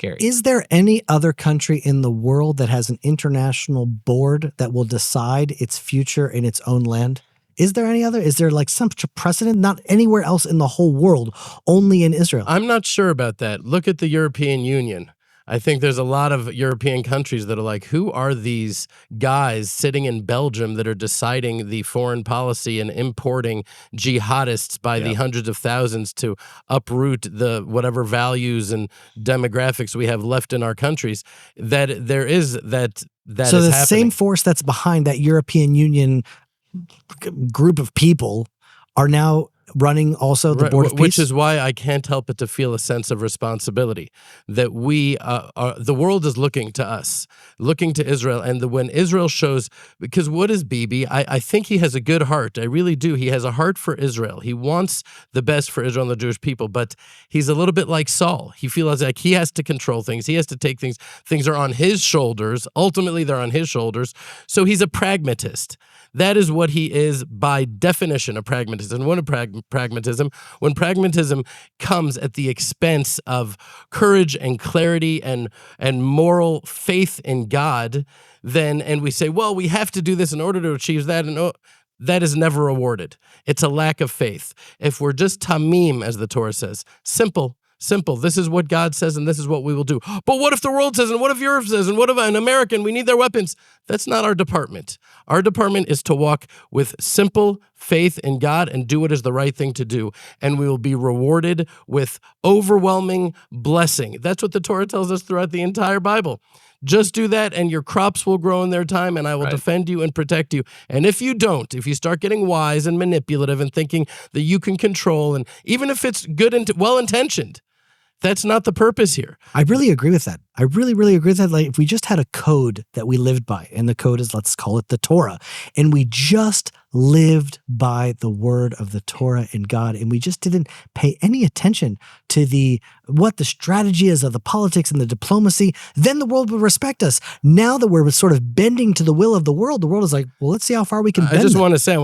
Gary. Is there any other country in the world that has an international board that will decide its future in its own land? Is there any other? Is there like some precedent? Not anywhere else in the whole world, only in Israel. I'm not sure about that. Look at the European Union. I think there's a lot of European countries that are like, who are these guys sitting in Belgium that are deciding the foreign policy and importing jihadists by the hundreds of thousands to uproot the whatever values and demographics we have left in our countries? That there is that so is the happening. Same force that's behind that European Union group of people are now running also the Board of Peace. Which is why I can't help but to feel a sense of responsibility that we the world is looking to us, looking to Israel. And when Israel shows, because what is Bibi? I think he has a good heart. I really do. He has a heart for Israel. He wants the best for Israel and the Jewish people, but he's a little bit like Saul. He feels like he has to control things. He has to take things. Things are on his shoulders. Ultimately, they're on his shoulders. So he's a pragmatist. That is what he is by definition, a pragmatist. And when pragmatism comes at the expense of courage and clarity and moral faith in God, and we say, well, we have to do this in order to achieve that, and that is never rewarded. It's a lack of faith. If we're just tamim, as the Torah says, simple. This is what God says, and this is what we will do. But what if the world says, and what if Europe says, and what if an American, we need their weapons? That's not our department. Our department is to walk with simple faith in God and do what is the right thing to do, and we will be rewarded with overwhelming blessing. That's what the Torah tells us throughout the entire Bible. Just do that, and your crops will grow in their time, and I will defend you and protect you. And if you don't, if you start getting wise and manipulative and thinking that you can control, and even if it's good and well-intentioned, that's not the purpose here. I really agree with that. I really, really agree with that. Like, if we just had a code that we lived by, and the code is, let's call it the Torah, and we just lived by the word of the Torah and God, and we just didn't pay any attention to what the strategy is of the politics and the diplomacy, then the world would respect us. Now that we're sort of bending to the will of the world is like, well, let's see how far we can bend. I just want to say,